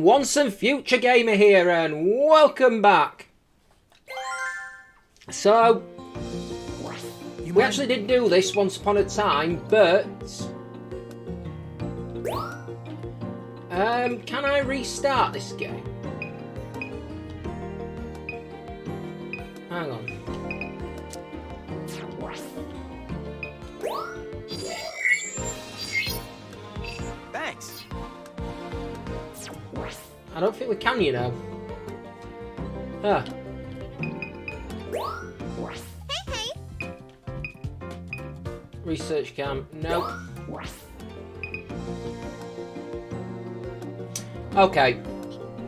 once and future gamer here, and welcome back. So, we actually did do this once upon a time, but can I restart this game? Hang on. Thanks. I don't think we can, you know. Huh. Hey. Research cam. Nope. Okay.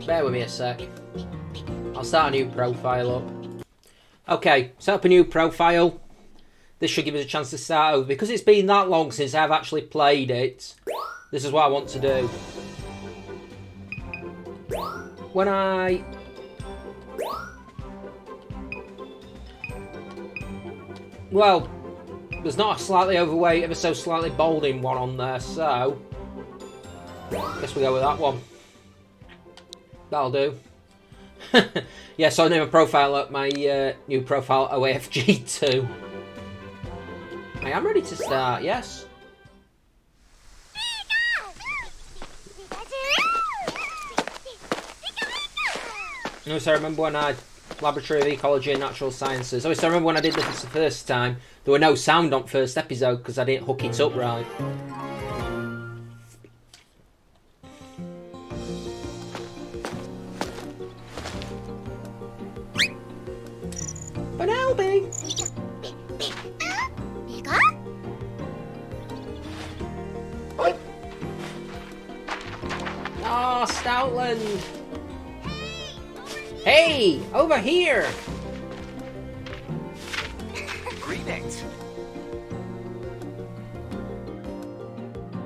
Bear with me a sec. I'll start a new profile up. Okay, set up a new profile. This should give us a chance to start over. Because it's been that long since I've actually played it, this is what I want to do. When I... Well, there's not a slightly overweight, ever so slightly balding one on there, so... I guess we go with that one. That'll do. Yeah, so I name a profile up, my new profile, OAFG2. I am ready to start, yes. So I remember when I Laboratory of Ecology and Natural Sciences. I remember when I did this the first time, there were no sound on first episode because I didn't hook it up right. Penelope! Oh, Stoutland! Hey, over here! Greetings.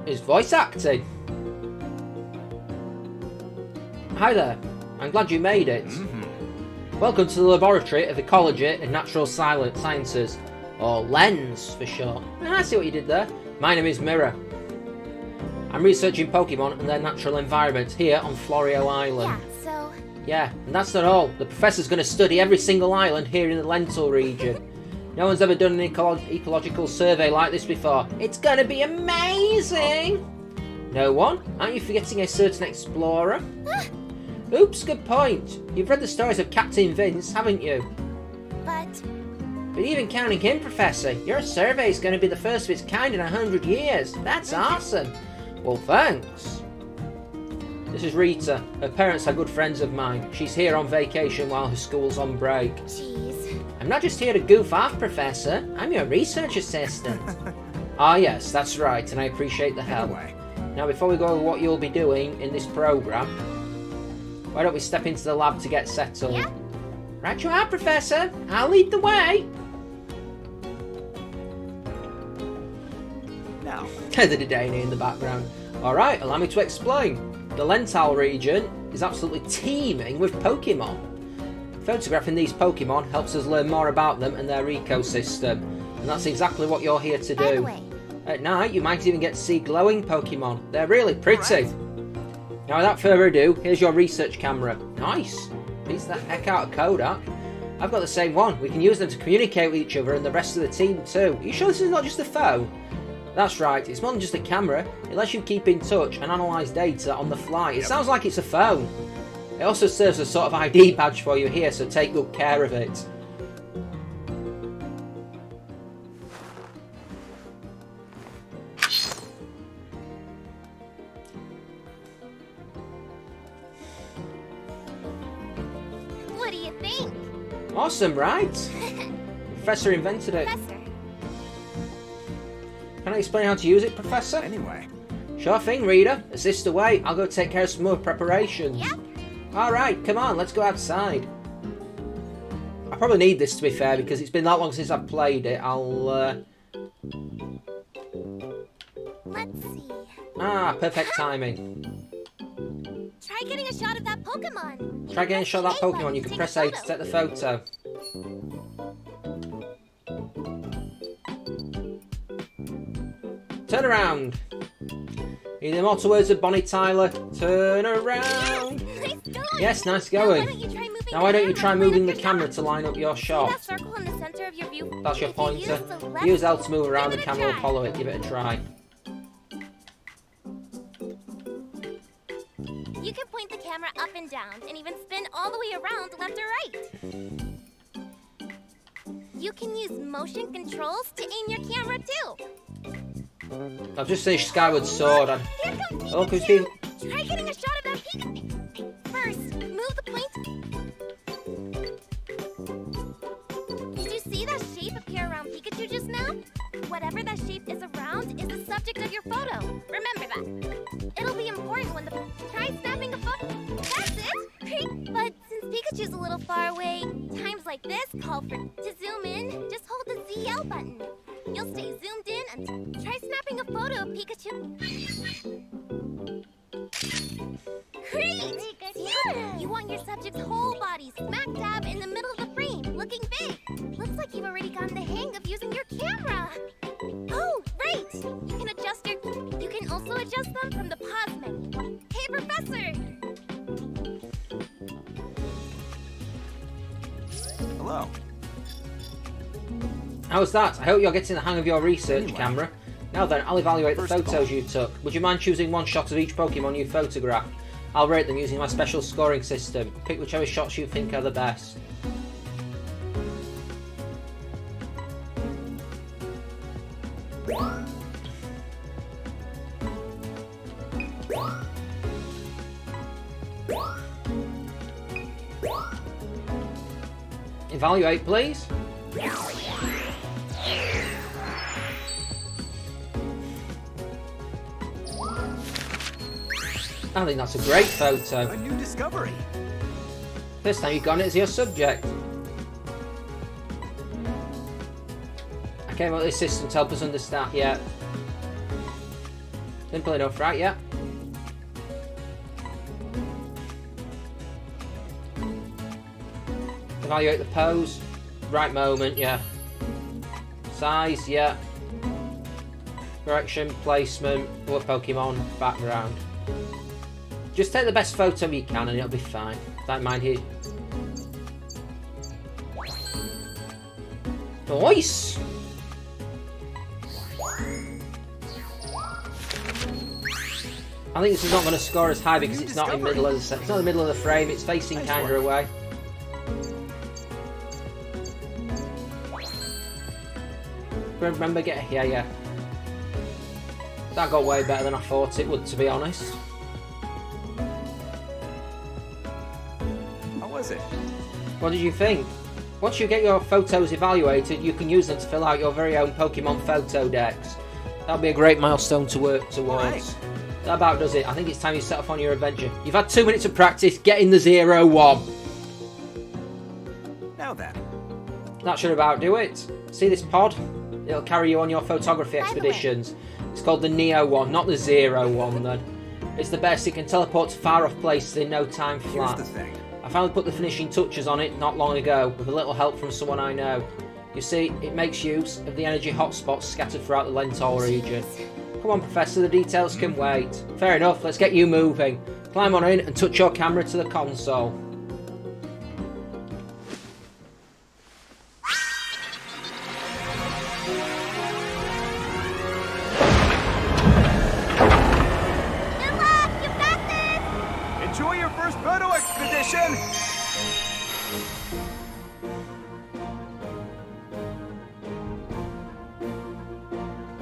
Is voice acting? Hi there. I'm glad you made it. Welcome to the Laboratory of Ecology and Natural Sciences, or LENS for short. I see what you did there. My name is Mirror. I'm researching Pokemon and their natural environment here on Florio Island. Yeah, and that's not all. The professor's going to study every single island here in the Lentil region. No one's ever done an ecological survey like this before. It's going to be amazing! No one? Aren't you forgetting a certain explorer? Oops, good point. You've read the stories of Captain Vince, haven't you? But even counting him, Professor, your survey is going to be the first of its kind in 100 years. That's awesome. Well, thanks. This is Rita. Her parents are good friends of mine. She's here on vacation while her school's on break. Jeez. I'm not just here to goof off, Professor. I'm your research assistant. Ah, yes, that's right, and I appreciate the help. Anyway. Now, before we go over what you'll be doing in this program, why don't we step into the lab to get settled? Yeah. Right you are, Professor. I'll lead the way. Now. The Didania in the background. Alright, allow me to explain. The Lental region is absolutely teeming with Pokemon. Photographing these Pokemon helps us learn more about them and their ecosystem. And that's exactly what you're here to do. By the way, At night, you might even get to see glowing Pokemon. They're really pretty. Now, without further ado, here's your research camera. Nice. Beats the heck out of Kodak. I've got the same one. We can use them to communicate with each other and the rest of the team too. Are you sure this is not just a phone? That's right, it's more than just a camera. It lets you keep in touch and analyse data on the fly. It sounds like it's a phone. It also serves as a sort of ID badge for you here, so take good care of it. what do you think? Awesome, right? Professor invented it. Professor. Can I explain how to use it, Professor? Anyway. Sure thing, Reader. Assist away. I'll go take care of some more preparations. Yep. Alright, come on, let's go outside. I probably need this, to be fair, because it's been that long since I've played it. Let's see. Perfect timing. Try getting a shot of that Pokemon. Try getting a shot of that Pokemon. You can press A to take the photo. Turn around. In the immortal words of Bonnie Tyler, turn around. Yes, nice Now, going. why don't you try moving Now why don't you try to line moving up the your camera dots? to line up your See that shot? circle in the center of your view? That's your If you pointer. use the left- Use L to move around, the Give it a camera will try. follow it. Give it a try. You can point the camera up and down, and even spin all the way around left or right. You can use motion controls to aim your camera too. I've just finished Skyward Sword. Here comes Oh, could Pikachu. you... Try getting a shot of that Pikachu. First, move the point. Did you see that shape appear around Pikachu just now? Whatever that shape is around is the subject of your photo. Remember that. It'll be important when the... Try snapping a photo. That's it. Great. But since Pikachu's a little far away, times like this call for... To zoom in, just hold the ZL button. You'll stay zoomed in and try snapping a photo of Pikachu. Great! Yeah. You want your subject's whole body smack dab in the middle of the frame, looking big. Looks like you've already gotten the hang of using your camera. Oh, right! You can also adjust them from the pause menu. Hey, Professor! Hello. How's that? I hope you're getting the hang of your research, Anyway. camera. Now then, I'll evaluate the First of photos all- you took. Would you mind choosing one shot of each Pokemon you photographed? I'll rate them using my special scoring system. Pick whichever shots you think are the best. Evaluate, please. I think that's a great photo. A new discovery. This time you've got it as your subject. I came up with this system to help us understand. Yeah. Simple enough, right? Yeah. Evaluate the pose. Right moment, yeah. Size, yeah. Direction, placement, what Pokemon, background. Just take the best photo you can and it'll be fine. Don't mind here. Nice! I think this is not going to score as high because it's not in middle of the it's not in the middle of the frame. It's facing Nice kind of work. away. Remember, yeah. That got way better than I thought it would, to be honest. How was it? What did you think? Once you get your photos evaluated, you can use them to fill out your very own Pokemon photo decks. That'll be a great milestone to work towards. Alright. That about does it. I think it's time you set off on your adventure. You've had 2 minutes of practice. Get in the 0-1. Now then. That should about do it. See this pod? It'll carry you on your photography By the way. expeditions. It's called the Neo one, not the 0-1 then. It's the best. It can teleport to far off places in no time Here's flat. the thing. I finally put the finishing touches on it not long ago, with a little help from someone I know. You see, it makes use of the energy hotspots scattered throughout the Lentor region. Come on, Professor, the details can wait. Fair enough, let's get you moving. Climb on in and touch your camera to the console. Good luck! You got this! Enjoy your first photo expedition!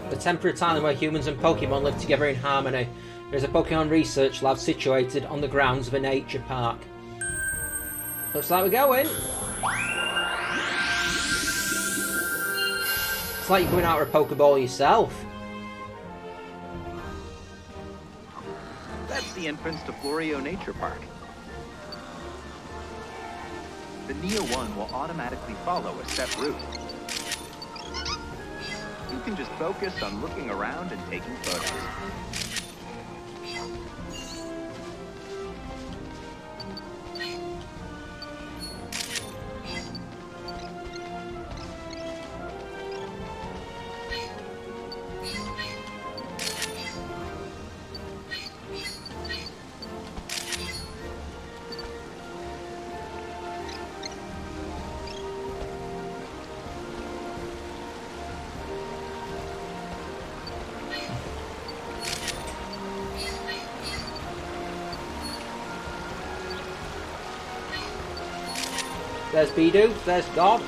The temperate island where humans and Pokemon live together in harmony. There is a Pokemon research lab situated on the grounds of a nature park. Looks like we're going. It's like you're going out with a Pokeball yourself. That's the entrance to Florio Nature Park. The Neo 1 will automatically follow a set route. You can just focus on looking around and taking photos. There's Bidoof. There's God.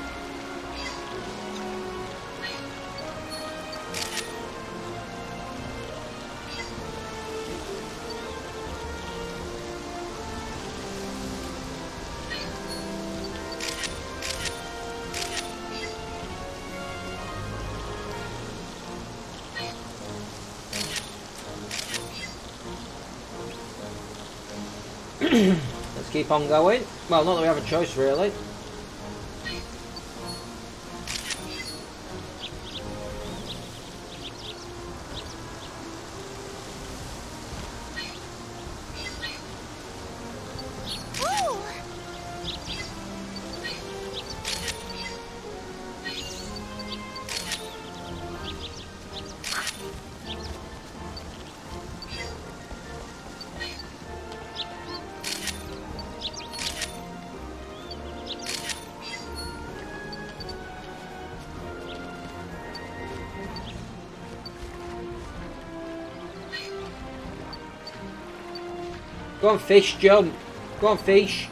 Let's keep on going. Well, not that we have a choice, really. Ooh. Go on, fish, jump. Go on, fish.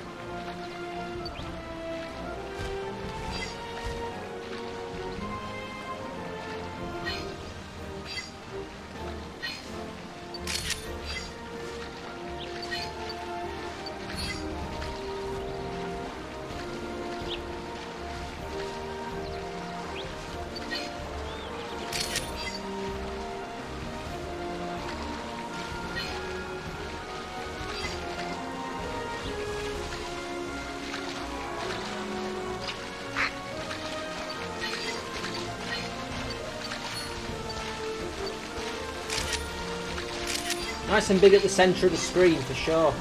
Nice and big at the centre of the screen, for sure.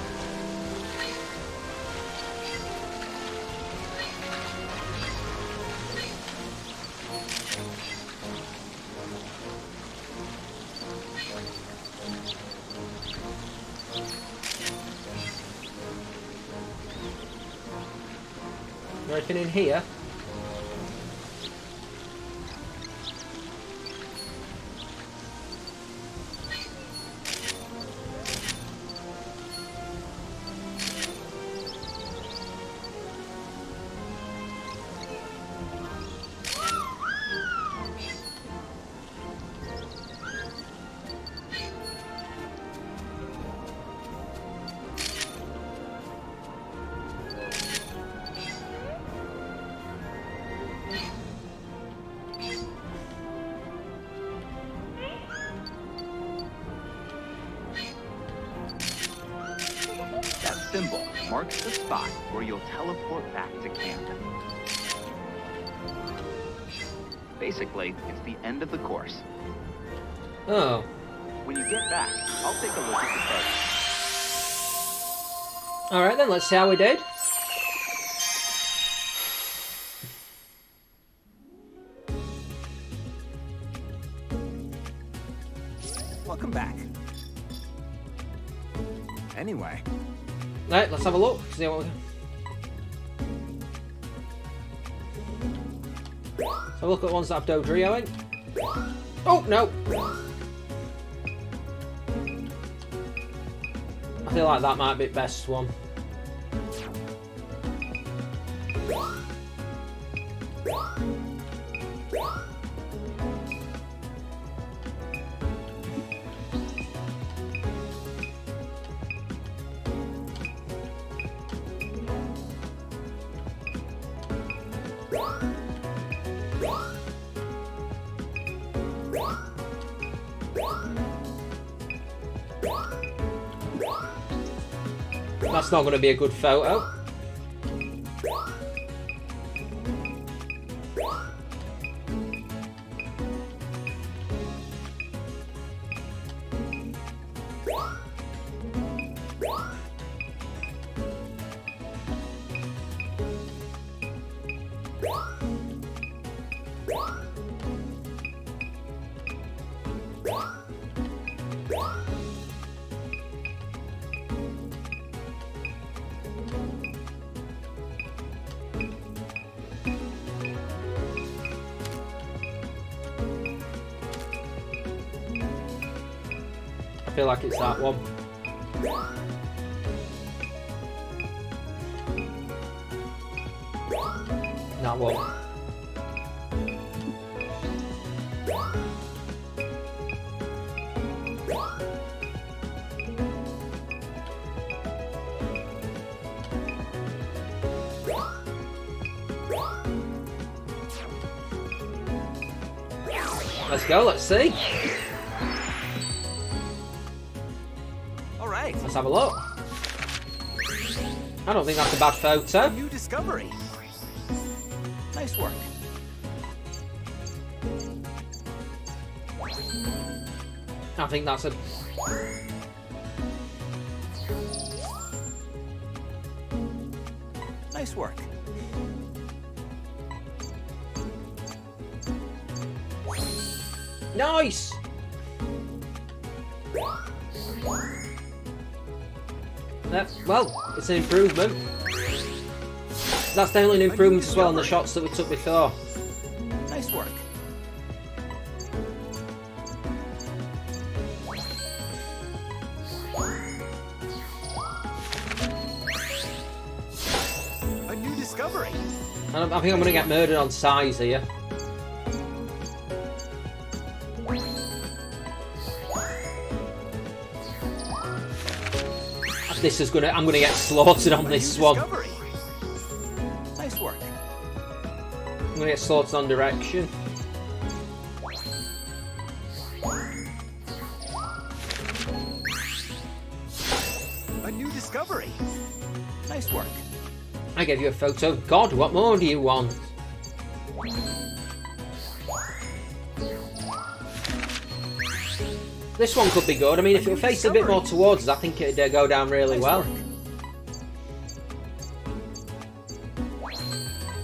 Is there anything in here? That symbol marks the spot where you'll teleport back to camp. Basically, it's the end of the course. Oh. When you get back, I'll take a look at the code. Alright then, let's see how we did. Welcome back. Anyway, Right, let's have a look. See what we can. Let's have a look at the ones that have Dodrio in. Oh, no! I feel like that might be the best one. That's not going to be a good photo. I feel like it's that one. That one. Let's go, let's see. Alright. Let's have a look. I don't think that's a bad photo. New discovery. Nice work. I think that's a... Nice work. Nice! Well, it's an improvement. That's definitely an improvement as well on the shots that we took before. Nice work. A new discovery. I think I'm going to get murdered on size here. This is gonna. I'm gonna get slaughtered on this one. Nice work. I'm gonna get slaughtered on direction. A new discovery. Nice work. I gave you a photo. God, what more do you want? This one could be good. I mean, if it were faced a bit more towards us, I think it'd go down really well.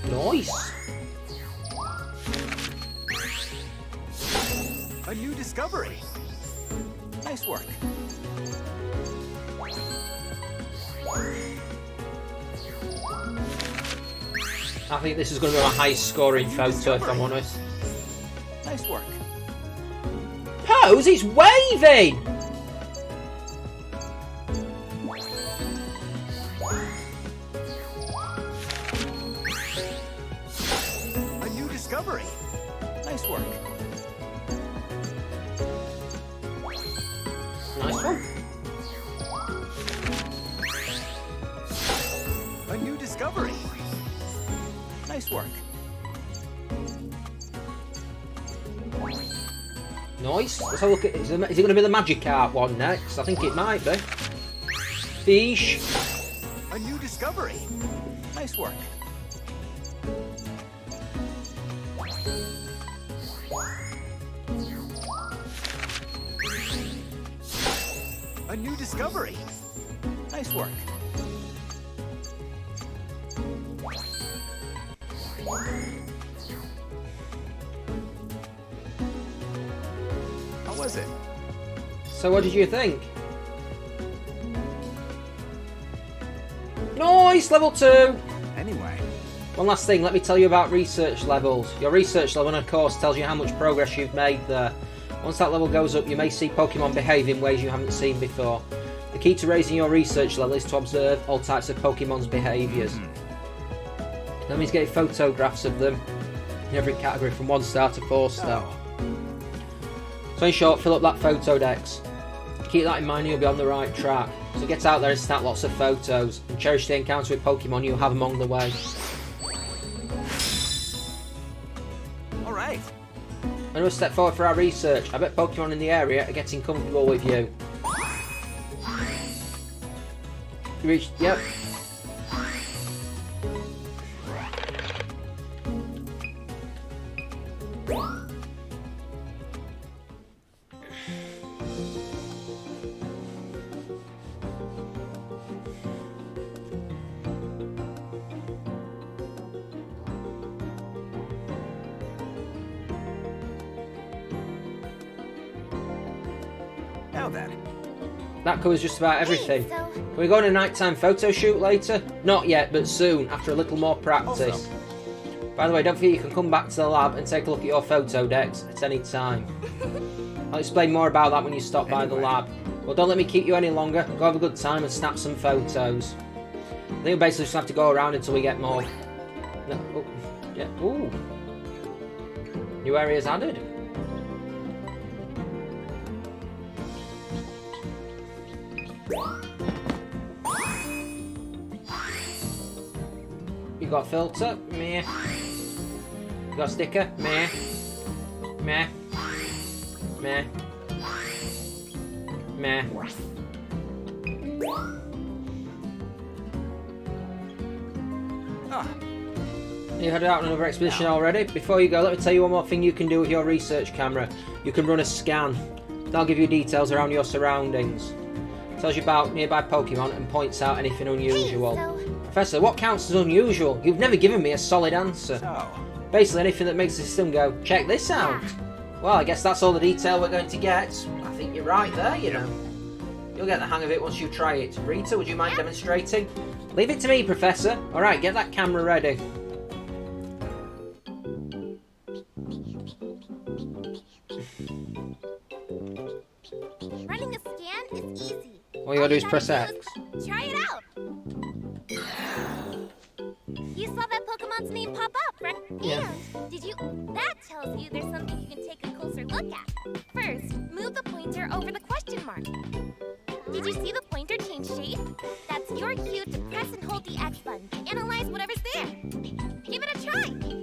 Nice. A new discovery. Nice work. I think this is going to be my highest scoring photo, if I'm honest. Nice work. Pose, it's waving! A new discovery. Nice work. Nice one. A new discovery. Nice work. Nice. Let's have a look at. Is it going to be the Magic Art one next? I think it might be. Fish. A new discovery. Nice work. A new discovery. Nice work. How was it? So what did you think? Nice, level 2! Anyway. One last thing, let me tell you about research levels. Your research level, of course, tells you how much progress you've made there. Once that level goes up, you may see Pokemon behave in ways you haven't seen before. The key to raising your research level is to observe all types of Pokemon's behaviours. That means getting photographs of them in every category from 1 star to 4 star. So in short, fill up that photo dex. Keep that in mind and you'll be on the right track. So get out there and snap lots of photos and cherish the encounter with Pokemon you'll have along the way. Alright. Another step forward for our research. I bet Pokemon in the area are getting comfortable with you. You reached... Yep. Now then. That covers just about everything. Hey, so Can we go on a nighttime photo shoot later? Not yet, but soon, after a little more practice. Awesome. By the way, don't forget you can come back to the lab and take a look at your photo decks at any time. I'll explain more about that when you stop by the lab. Well, don't let me keep you any longer. Go have a good time and snap some photos. I think we basically just have to go around until we get more. No, oh, Yeah. Ooh. New areas added. You got a filter? Meh. You got a sticker? Meh. Meh. Meh. Meh. Ah, You headed out on another expedition already? Before you go, let me tell you one more thing you can do with your research camera. You can run a scan. That'll give you details around your surroundings. Tells you about nearby Pokemon and points out anything unusual. Hey, so Professor, what counts as unusual? You've never given me a solid answer. so. Basically anything that makes the system go, check this out. Well, I guess that's all the detail we're going to get. I think you're right there, you know. You'll get the hang of it once you try it. Rita, would you mind demonstrating? Leave it to me, Professor. Alright, get that camera ready. running a scan is easy. All you gotta do is press gotta X. do is try it out. You saw that Pokemon's name pop up, right? Yeah. And did you? That tells you there's something you can take a closer look at. First, move the pointer over the question mark. Did you see the pointer change shape? That's your cue to press and hold the X button to analyze whatever's there. Give it a try.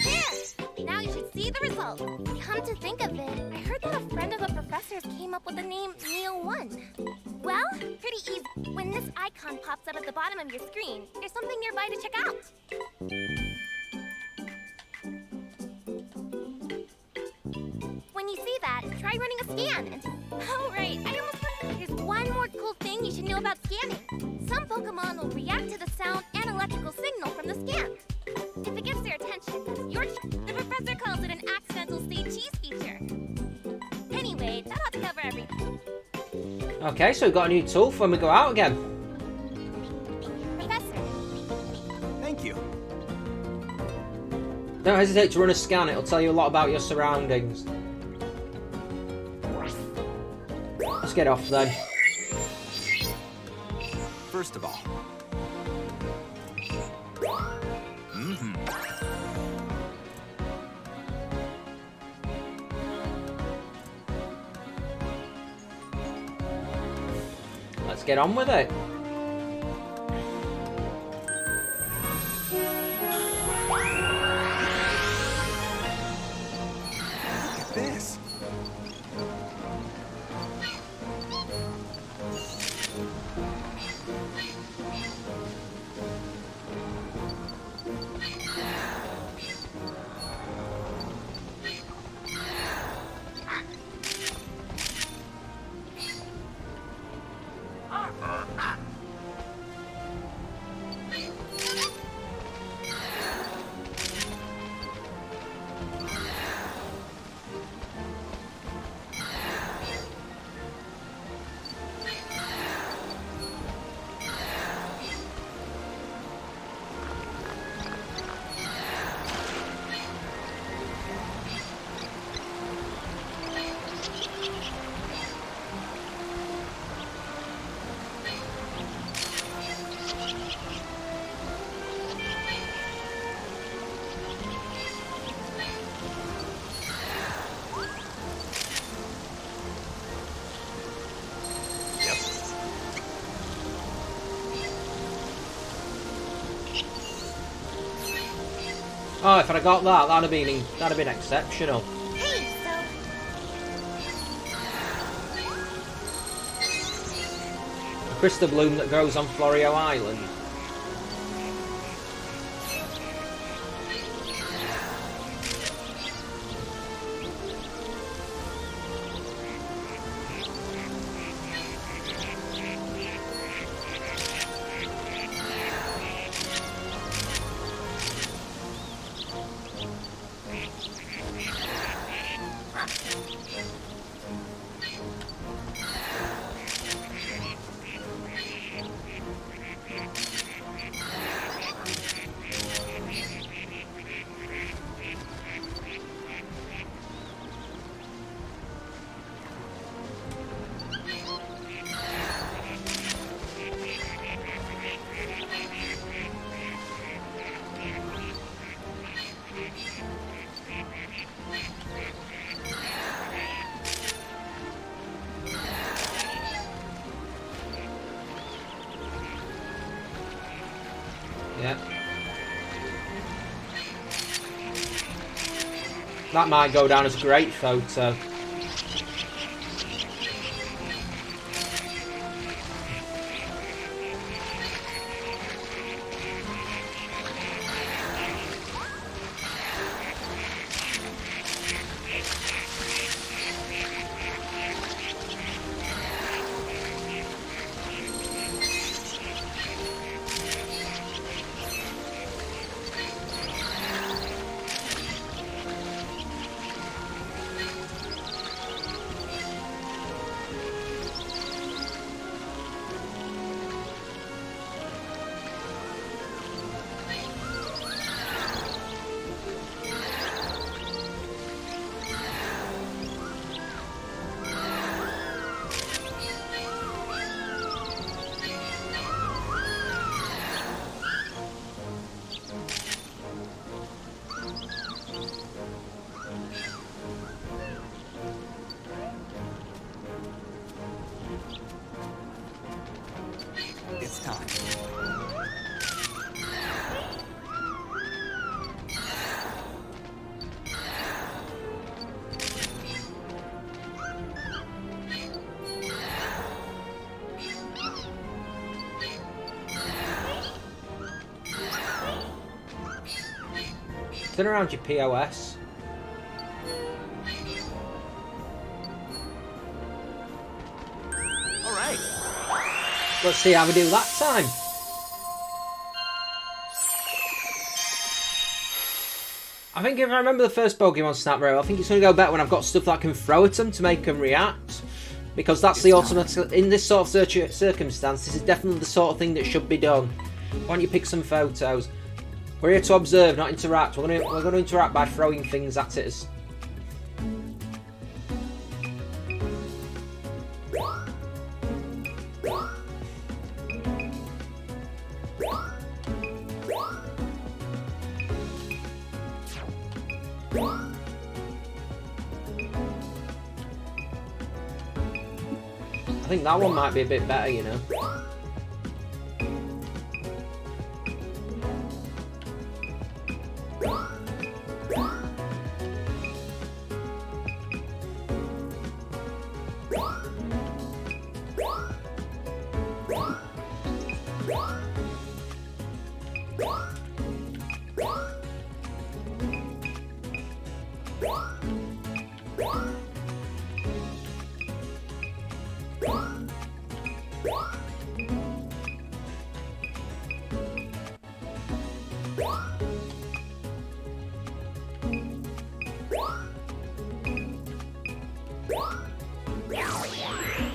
There! Now you should see the result. Come to think of it, I heard that a friend of the professor's came up with the name Neo1. Well, pretty easy. When this icon pops up at the bottom of your screen, there's something nearby to check out. When you see that, try running a scan and... Oh, right, I almost forgot. There's one more cool thing you should know about scanning. Some Pokemon will react to the sound and electrical signal from the scan. If it gets their attention, that's your The professor calls it an accidental state cheese feature. Anyway, that ought to cover everything. Okay, so we've got a new tool for when we go out again. Professor, Thank you. Don't hesitate to run a scan, it'll tell you a lot about your surroundings. Let's get off then. First of all. Let's get on with it. Look at this. Oh, if I'd have got that, that'd have been exceptional. hey, so... A crystal bloom that grows on Florio Island. That might go down as a great photo. It's time. Turn around your POS. All right. Let's see how we do that time. I think if I remember the first Pokemon Snap Rail, I think it's going to go better when I've got stuff that I can throw at them to make them react. Because that's the ultimate... In this sort of circumstance, this is definitely the sort of thing that should be done. Why don't you pick some photos? We're here to observe, not interact. We're going to interact by throwing things at it. I think that one might be a bit better, you know.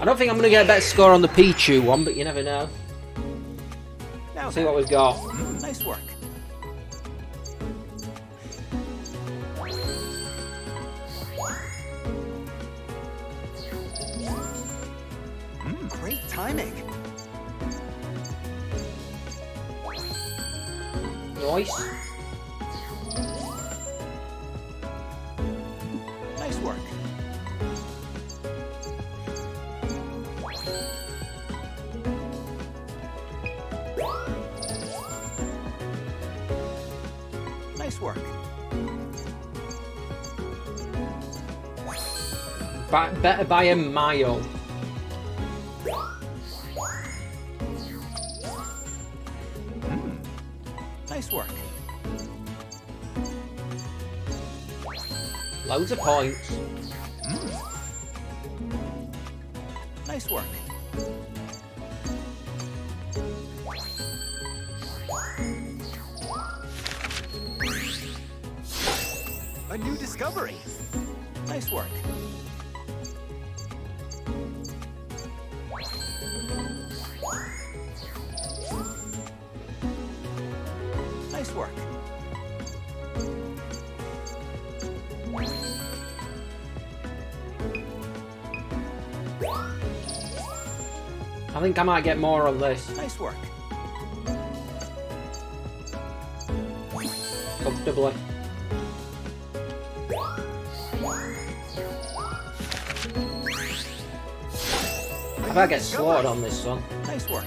I don't think I'm going to get a better score on the Pt1 one, but you never know. Now See what we've got. nice work. Great timing. Nice. Nice work. Nice work. Better by a mile. Nice work. Loads of points. Nice work. A new discovery. Nice work. Nice work. I think I might get more on this. Nice work. Comfortably. I might get slaughtered on this one. Nice work.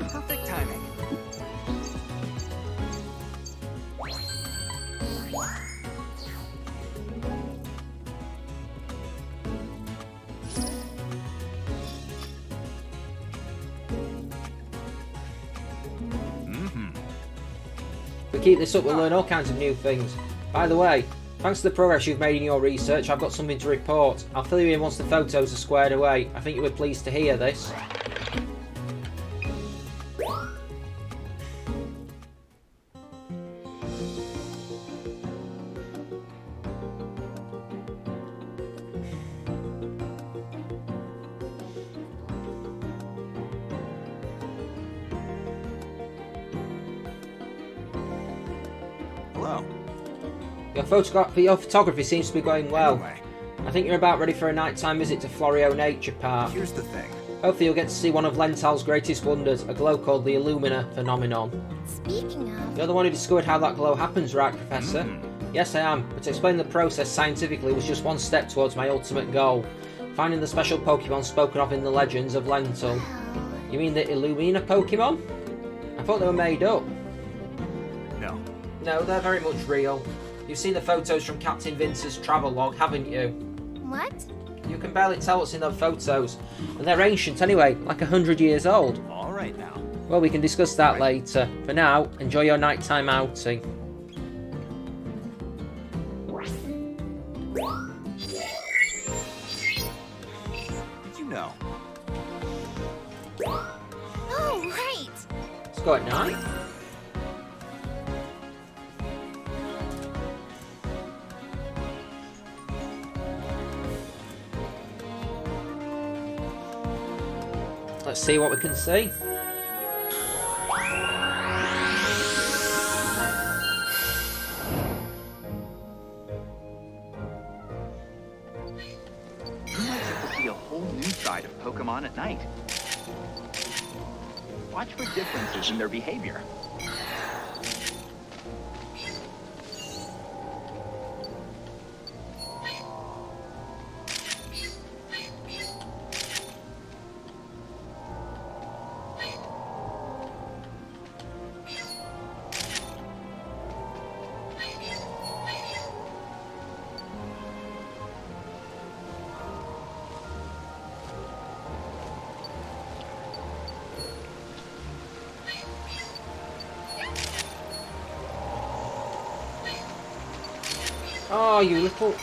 Perfect timing. we keep this up, we'll learn all kinds of new things. By the way, thanks to the progress you've made in your research, I've got something to report. I'll fill you in once the photos are squared away. I think you were pleased to hear this. Hello. Your photography seems to be going well. Anyway, I think you're about ready for a nighttime visit to Florio Nature Park. here's the thing. Hopefully you'll get to see one of Lental's greatest wonders, a glow called the Illumina phenomenon. Speaking of, You're the one who discovered how that glow happens, right, Professor? Yes, I am, but to explain the process scientifically was just one step towards my ultimate goal. Finding the special Pokemon spoken of in the legends of Lental. You mean the Illumina Pokemon? I thought they were made up. No. No, they're very much real. You've seen the photos from Captain Vince's travel log, haven't you? what? You can barely tell what's in those photos. And they're ancient anyway, like 100 years old. All right now. Well, we can discuss that later. For now, enjoy your nighttime outing. You know. Oh, right. Let's go at night. Let's see what we can see. You might get to see a whole new side of Pokemon at night. Watch for differences in their behavior. Oh, you little...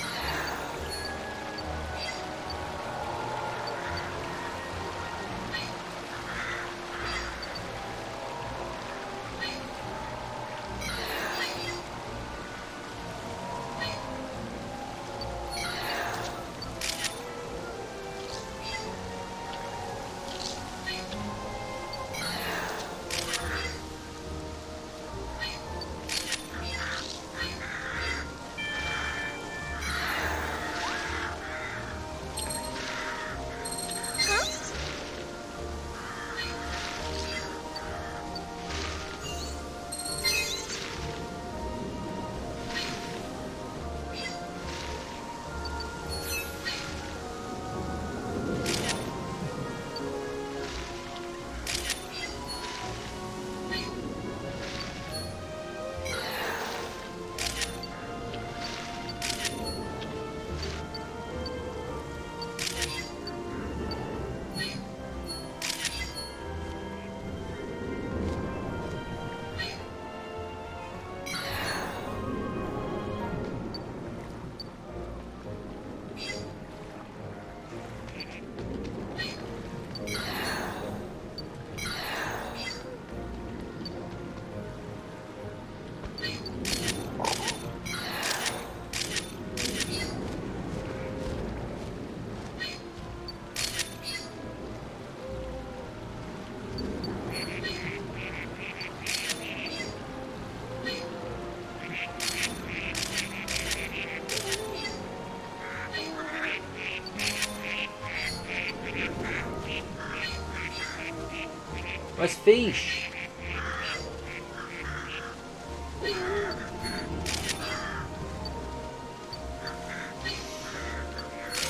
Where's Fish?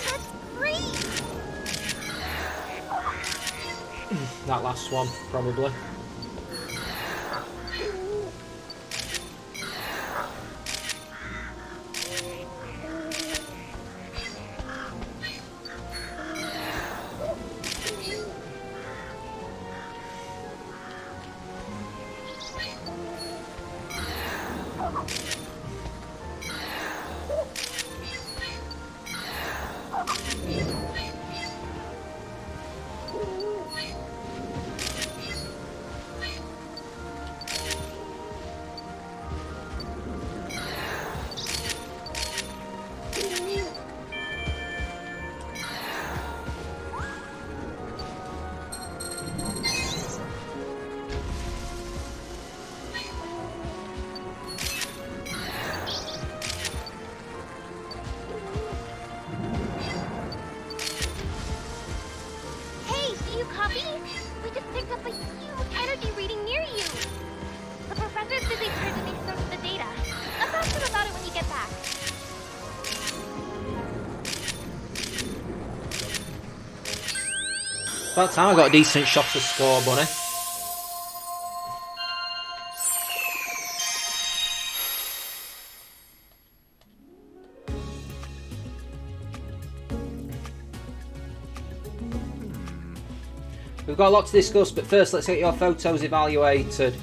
That's great. That last one, probably. See? We just picked up a huge energy reading near you. The professor's busy trying to make sense of the data. Let's ask him about it when you get back. About time I got a decent shot to score, Bunny. We've got a lot to discuss, but first let's get your photos evaluated.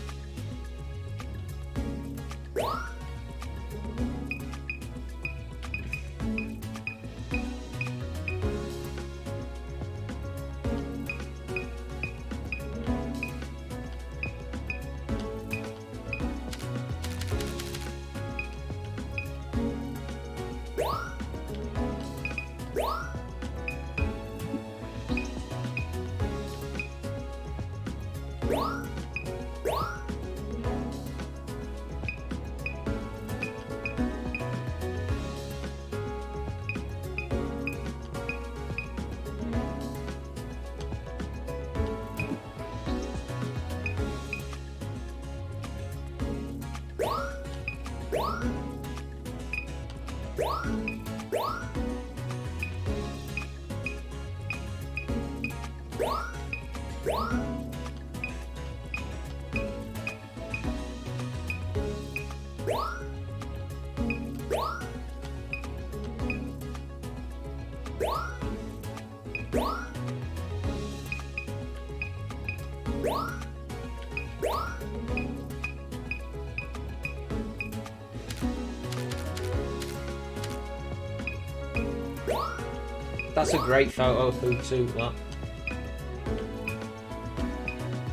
That's a great photo of Pt1, that.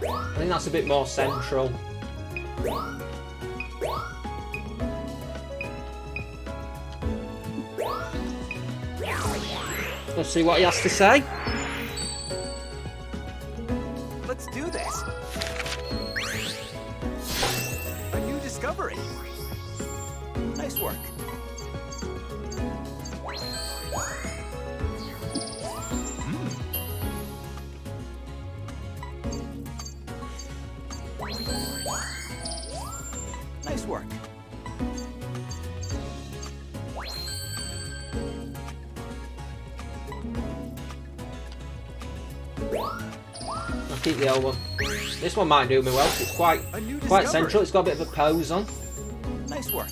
I think that's a bit more central. Let's see what he has to say. Let's do this. A new discovery. Nice work. Nice work. I'll keep the old one. This one might do me well. It's quite central. It's got a bit of a pose on. Nice work.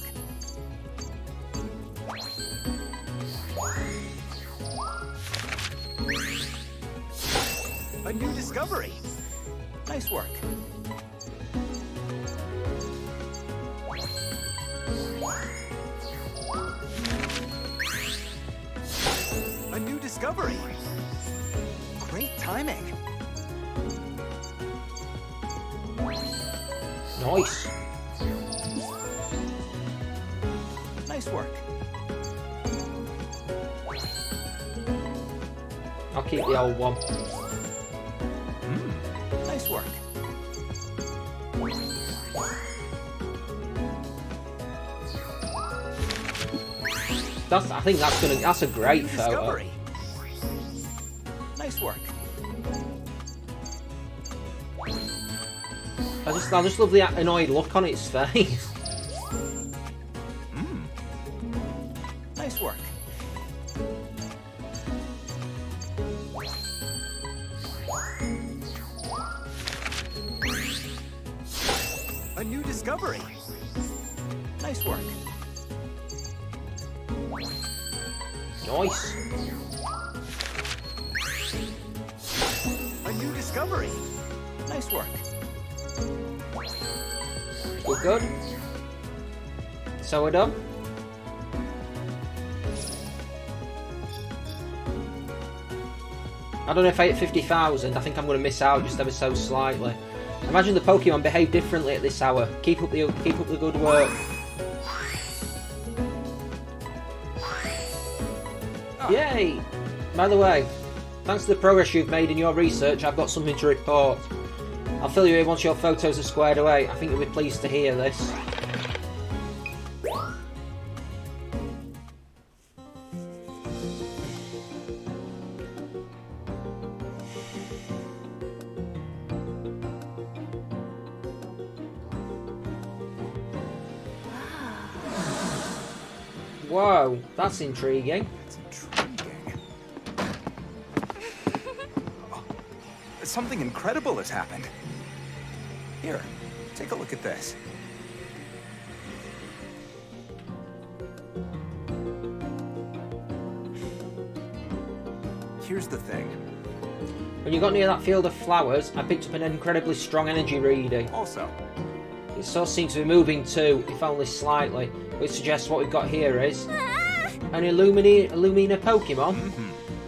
A new discovery. Nice work. A new discovery. Great timing. Nice. Nice work. I'll keep the old one. Nice work. I think that's a great New photo. discovery. Nice work. I just love the annoyed look on its face. Nice work. A new discovery. Nice work. Nice. A new discovery. Nice work. Good, good. So we're done. I don't know if I hit 50,000. I think I'm going to miss out just ever so slightly. Imagine the Pokemon behave differently at this hour. Keep up the good work. Yay! By the way, thanks to the progress you've made in your research, I've got something to report. I'll fill you in once your photos are squared away. I think you'll be pleased to hear this. Whoa, that's intriguing. It's intriguing. Oh, something incredible has happened. Here, take a look at this. Here's the thing. When you got near that field of flowers, I picked up an incredibly strong energy reading. Also, It still seems to be moving too, if only slightly, which suggests what we've got here is an Illumina Pokemon.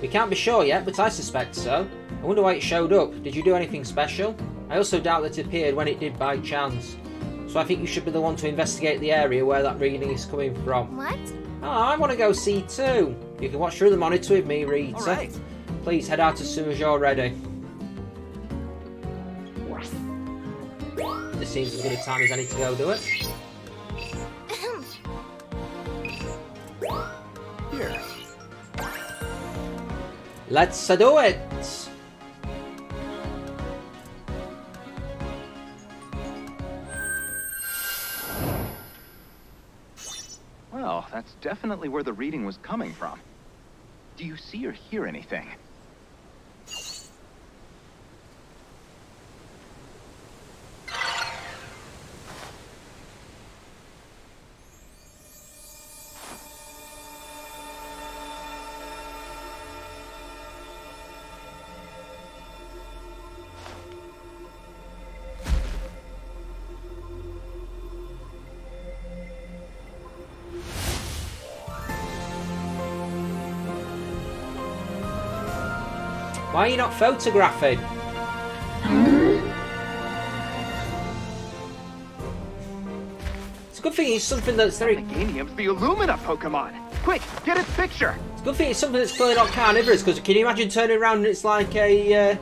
We can't be sure yet, but I suspect so. I wonder why it showed up. Did you do anything special? I also doubt that it appeared when it did by chance. So I think you should be the one to investigate the area where that reading is coming from. What? Oh, I want to go see too. You can watch through the monitor with me, Rita. all right. Please head out as soon as you're ready. This seems as good a time as any to go do it. Here. Let's do it! Well, that's definitely where the reading was coming from. Do you see or hear anything? Why are you not photographing? It's a good thing it's something that's very... Meganium's the Illumina Pokemon! Quick, get its picture! It's a good thing it's something that's clearly not carnivorous, because can you imagine turning around and it's like a...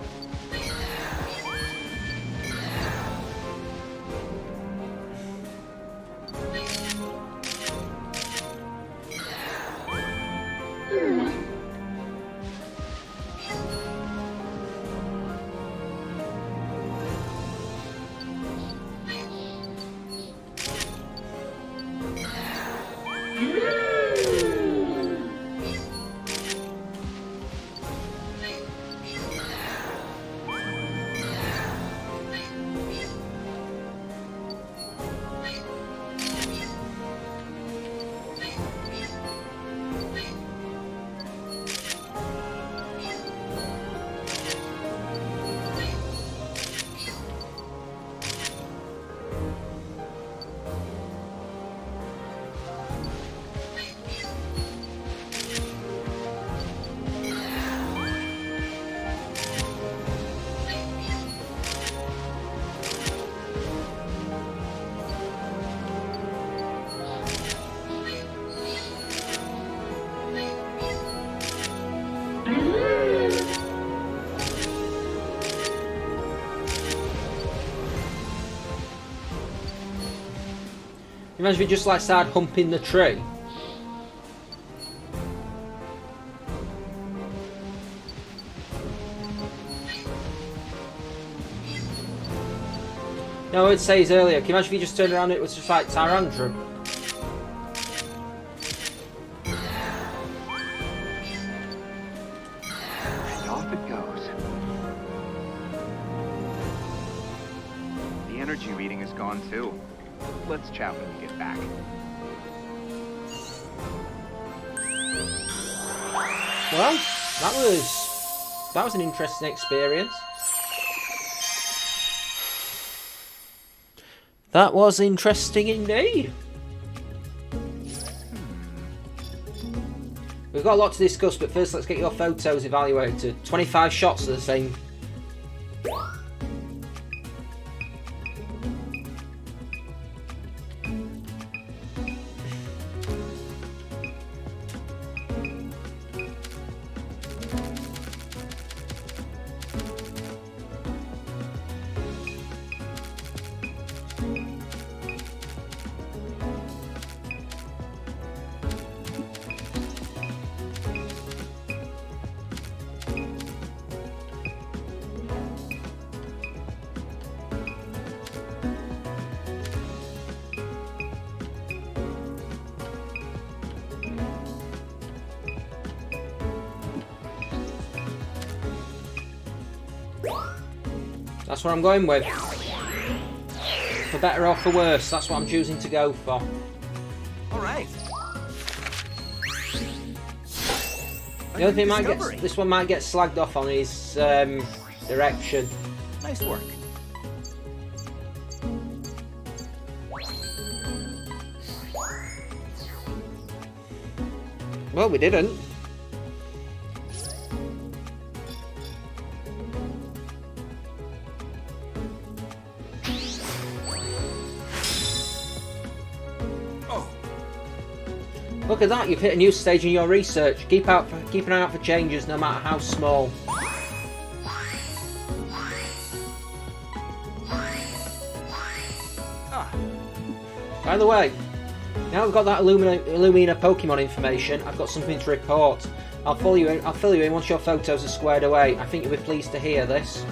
Imagine if you just like started humping the tree. No, it says earlier. Can you imagine if you just turned around and it was just like Tyrantrum? And off it goes. The energy reading is gone too. Let's chat when we get back. Well, that was an interesting experience. That was interesting indeed. We've got a lot to discuss, but first let's get your photos evaluated. 25 shots of the same. That's what I'm going with. For better or for worse, that's what I'm choosing to go for. All right. The only thing this one might get slagged off on is direction. Nice work. Well, we didn't. Oh. Look at that, you've hit a new stage in your research. Keep an eye out for changes, no matter how small. Ah. By the way, now we've got that Illumina Pokemon information, I've got something to report. I'll fill you in once your photos are squared away. I think you'll be pleased to hear this.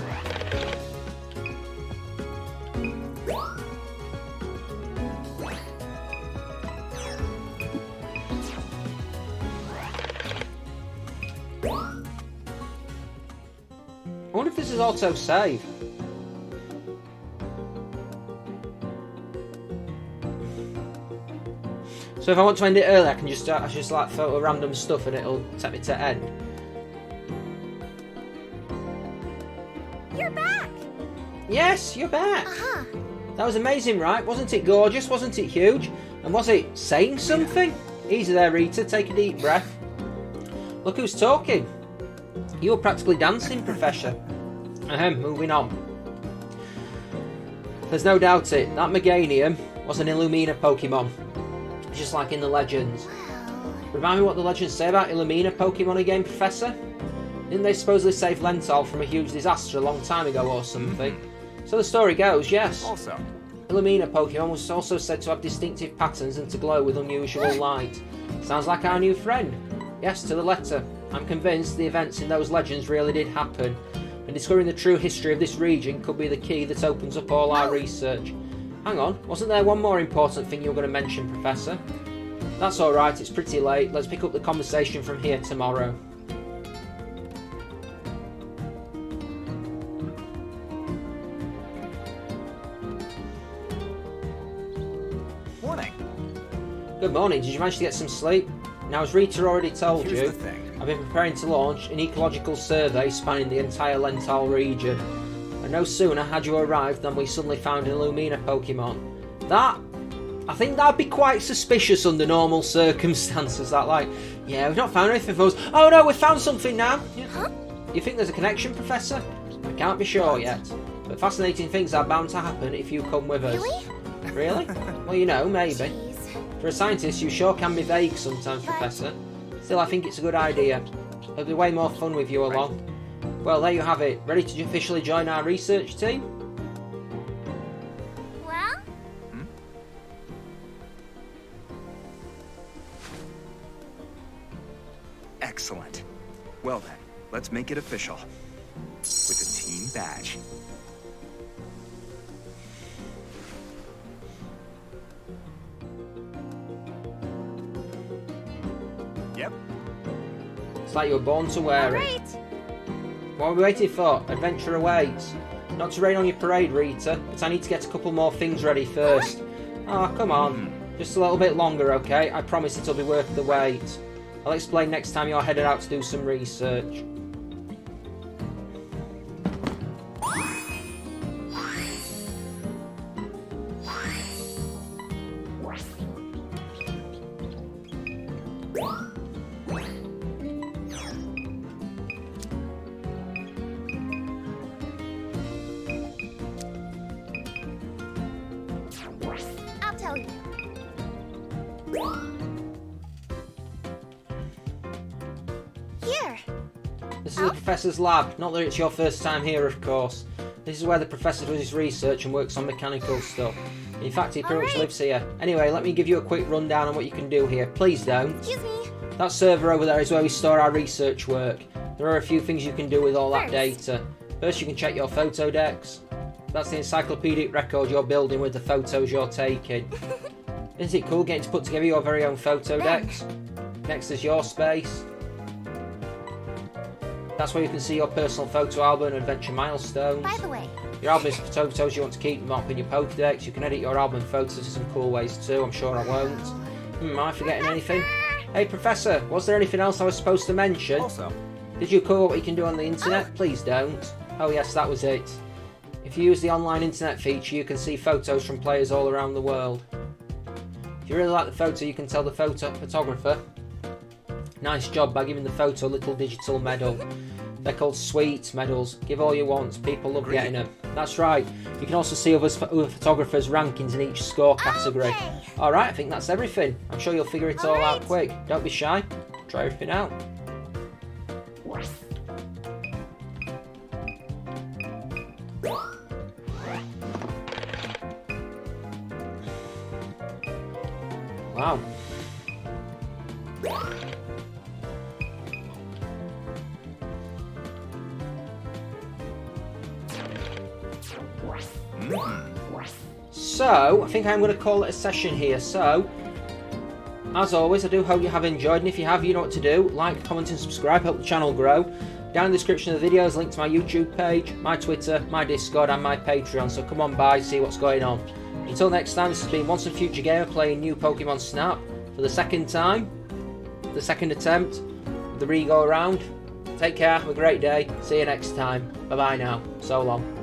I wonder if this is auto-save. So if I want to end it early, I can just like photo random stuff and it'll take me to end. You're back! Yes, you're back! Uh-huh. That was amazing, right? Wasn't it gorgeous? Wasn't it huge? And was it saying something? Easy there, Rita. Take a deep breath. Look who's talking. You were practically dancing, Professor. Moving on. There's no doubt that Meganium was an Illumina Pokemon. Just like in the legends. Remind me what the legends say about Illumina Pokemon again, Professor? Didn't they supposedly save Lental from a huge disaster a long time ago or something? So the story goes, yes. Also. Illumina Pokemon was also said to have distinctive patterns and to glow with unusual light. Sounds like our new friend. Yes, to the letter. I'm convinced the events in those legends really did happen, and discovering the true history of this region could be the key that opens up all our research. Hang on, wasn't there one more important thing you were going to mention, Professor? That's alright, it's pretty late. Let's pick up the conversation from here tomorrow. Morning. Good morning, did you manage to get some sleep? Now, as Rita already told Here's you, the thing. I've been preparing to launch an ecological survey spanning the entire Lental region. And no sooner had you arrived than we suddenly found an Illumina Pokemon. I think that'd be quite suspicious under normal circumstances. That, like, yeah, we've not found anything for us. Oh no, we found something now. Huh? You think there's a connection, Professor? I can't be sure yet. But fascinating things are bound to happen if you come with us. Really? Really? Well, you know, maybe. Jeez. For a scientist, you sure can be vague sometimes, Professor. Still, I think it's a good idea. It'll be way more fun with you along. Well, there you have it. Ready to officially join our research team? Well? Excellent. Well then, let's make it official. With a team badge. Yep. It's like you were born to wear it. Alright. What are we waiting for? Adventure awaits. Not to rain on your parade, Rita, but I need to get a couple more things ready first. Oh, come on. Just a little bit longer, okay? I promise it'll be worth the wait. I'll explain next time you're headed out to do some research. I'll tell you. Here. This is the Professor's lab. Not that it's your first time here, of course. This is where the Professor does his research and works on mechanical stuff. In fact, he pretty much lives here. Anyway, let me give you a quick rundown on what you can do here. Please don't. Excuse me. That server over there is where we store our research work. There are a few things you can do with all that First. data. First, you can check your photo decks. That's the encyclopedic record you're building with the photos you're taking. Isn't it cool getting to put together your very own photo decks? Next is your space. That's where you can see your personal photo album and adventure milestones. By the way, Your album is photos you want to keep them up in your Pokédex. You can edit your album photos in some cool ways too. I'm sure I won't. Am I forgetting anything? Hey Professor, was there anything else I was supposed to mention? Also, Did you cover what you can do on the internet? Please don't. Oh yes, that was it. If you use the online internet feature, you can see photos from players all around the world. If you really like the photo, you can tell the photographer, nice job, by giving the photo a little digital medal. They're called sweet medals. Give all you want. People love getting them. That's right. You can also see other photographers' rankings in each score category. Okay. Alright, I think that's everything. I'm sure you'll figure it all out quick. Don't be shy. Try everything out. Wow. So, I think I'm going to call it a session here. So, as always, I do hope you have enjoyed, and if you have, you know what to do. Like, comment and subscribe, help the channel grow. Down in the description of the video is a link to my YouTube page, my Twitter, my Discord and my Patreon, so come on by, see what's going on. Until next time, this has been Once a Future Gamer playing new Pokemon Snap for the second time, the second attempt, the re-go around. Take care, have a great day, see you next time, bye bye now, so long.